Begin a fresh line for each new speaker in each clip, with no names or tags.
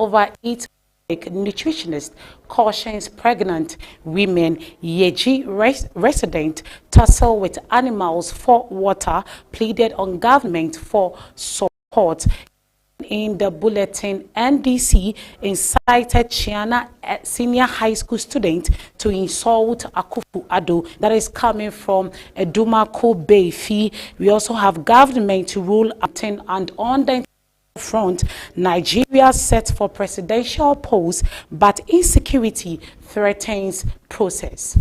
over 8 nutritionist cautions pregnant women. Yeji resident tussle with animals for water, pleaded on government for support. In the bulletin, NDC incited Chiana, a senior high school student, to insult Akufo-Addo. That is coming from Edumako Beifi. We also have government to rule and on the front, Nigeria set for presidential polls, but insecurity threatens process.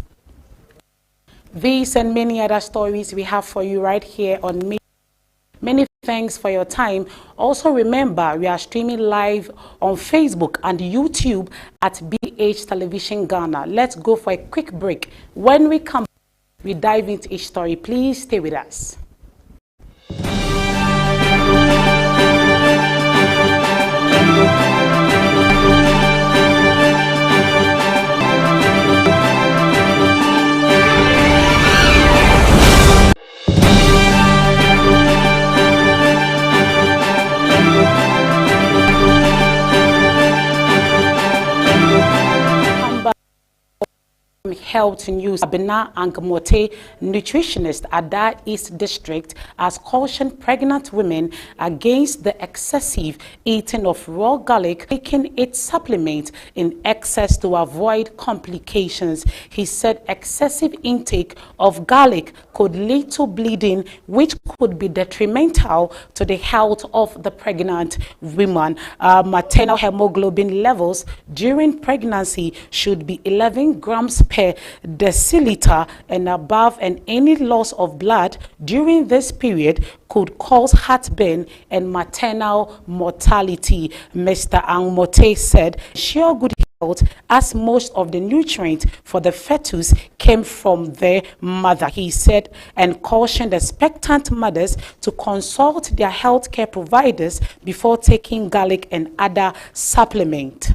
These and many other stories we have for you right here on Me. Many thanks for your time. Also remember, we are streaming live on Facebook and YouTube at BH Television Ghana. Let's go for a quick break. When we come back, we dive into each story. Please stay with us. Health news. Abena Angmote, nutritionist at Ada East District, has cautioned pregnant women against the excessive eating of raw garlic, taking its supplement in excess to avoid complications. He said excessive intake of garlic could lead to bleeding, which could be detrimental to the health of the pregnant woman. Maternal hemoglobin levels during pregnancy should be 11 grams per deciliter and above, and any loss of blood during this period could cause heartburn and maternal mortality. Mr. Angmote said, "Sure good health, as most of the nutrients for the fetus came from their mother," he said, and cautioned expectant mothers to consult their healthcare providers before taking garlic and other supplements.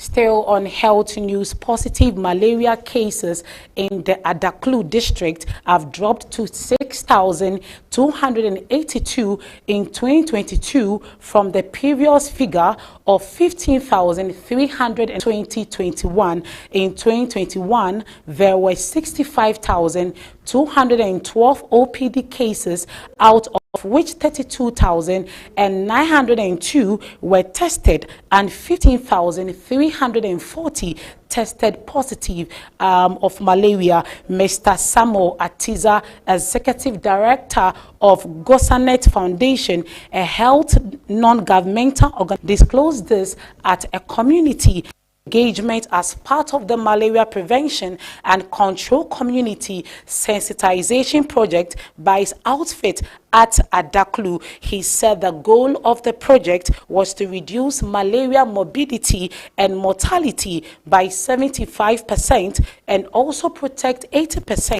Still on health news, positive malaria cases in the Adaklu district have dropped to 6,282 in 2022 from the previous figure of 15,300 in 2021. In 2021, there were 65,212 OPD cases, out of which 32,902 were tested and 15,340 tested positive of malaria. Mr. Samuel Atiza, Executive Director of Gosanet Foundation, a health non-governmental organization, disclosed this at a community engagement as part of the malaria prevention and control community sensitization project by his outfit at Adaklu. He said the goal of the project was to reduce malaria morbidity and mortality by 75% and also protect 80%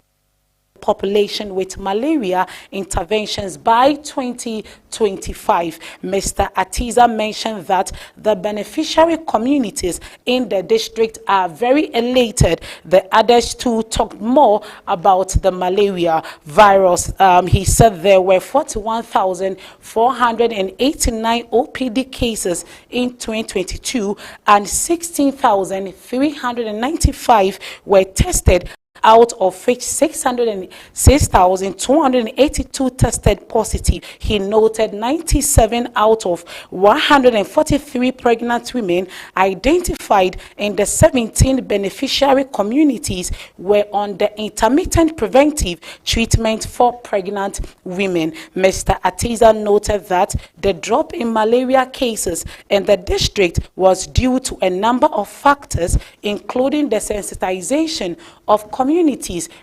population with malaria interventions by 2025. Mr. Atiza mentioned that the beneficiary communities in the district are very elated. The others too talked more about the malaria virus. He said there were 41,489 OPD cases in 2022 and 16,395 were tested, out of which 606,282 tested positive. He noted 97 out of 143 pregnant women identified in the 17 beneficiary communities were on the intermittent preventive treatment for pregnant women. Mr. Atiza noted that the drop in malaria cases in the district was due to a number of factors, including the sensitization of communities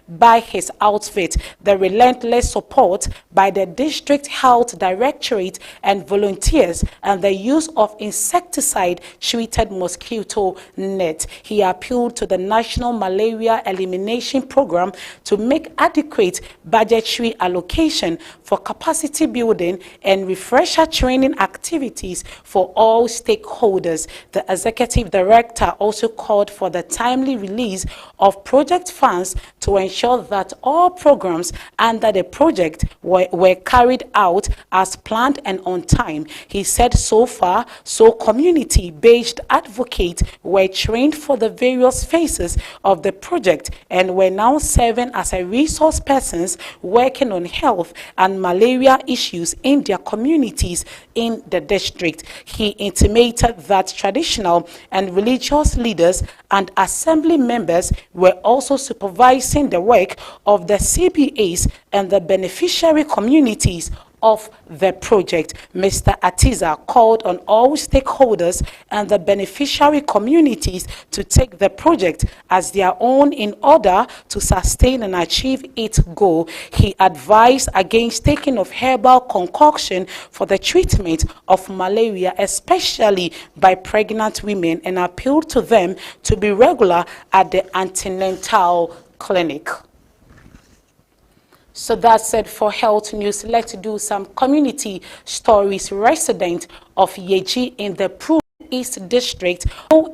by his outfit, the relentless support by the district health directorate and volunteers, and the use of insecticide-treated mosquito net. He appealed to the National Malaria Elimination Program to make adequate budgetary allocation for capacity building and refresher training activities for all stakeholders. The executive director also called for the timely release of project funds plans to ensure that all programs under the project were carried out as planned and on time. He said so far, community-based advocates were trained for the various phases of the project and were now serving as a resource persons working on health and malaria issues in their communities in the district. He intimated that traditional and religious leaders and assembly members were also supervising the work of the CBAs and the beneficiary communities of the project. Mr. Atiza called on all stakeholders and the beneficiary communities to take the project as their own in order to sustain and achieve its goal. He advised against taking of herbal concoction for the treatment of malaria, especially by pregnant women, and appealed to them to be regular at the antenatal clinic. So that's it for health news. Let's do some community stories. Residents of Yeji in the East District,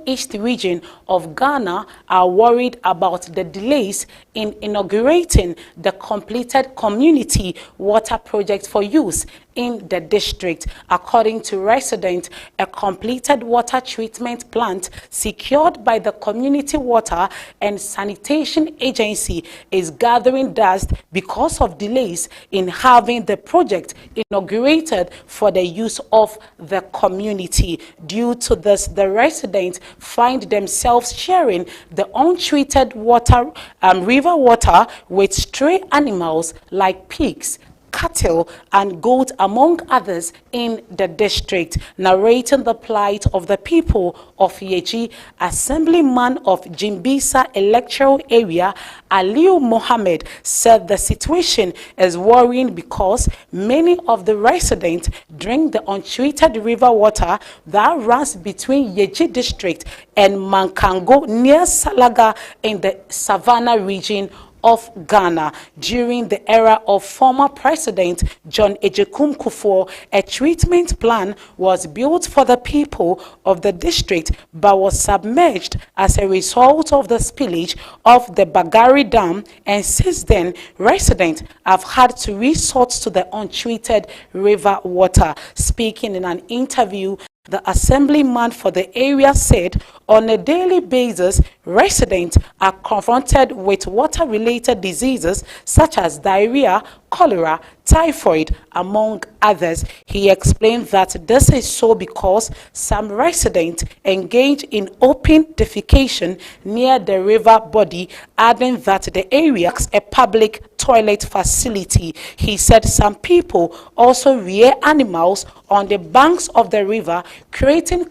East region of Ghana are worried about the delays in inaugurating the completed community water project for use in the district. According to residents, a completed water treatment plant secured by the Community Water and Sanitation Agency is gathering dust because of delays in having the project inaugurated for the use of the community. Due to this, the residents find themselves sharing the untreated water, river water with stray animals like pigs, cattle and goats, among others, in the district. Narrating the plight of the people of Yeji, Assemblyman of Jimbisa electoral area, Aliu Mohammed, said the situation is worrying because many of the residents drink the untreated river water that runs between Yeji district and Mankango near Salaga in the Savannah region of Ghana. During the era of former President John Ejekum Kufuor, a treatment plan was built for the people of the district but was submerged as a result of the spillage of the Bagari Dam, and since then residents have had to resort to the untreated river water. Speaking in an interview, the assemblyman for the area said on a daily basis, residents are confronted with water-related diseases such as diarrhea, cholera, typhoid, among others. He explained that this is so because some residents engage in open defecation near the river body, adding that the area lacks a public toilet facility. He said some people also rear animals on the banks of the river, creating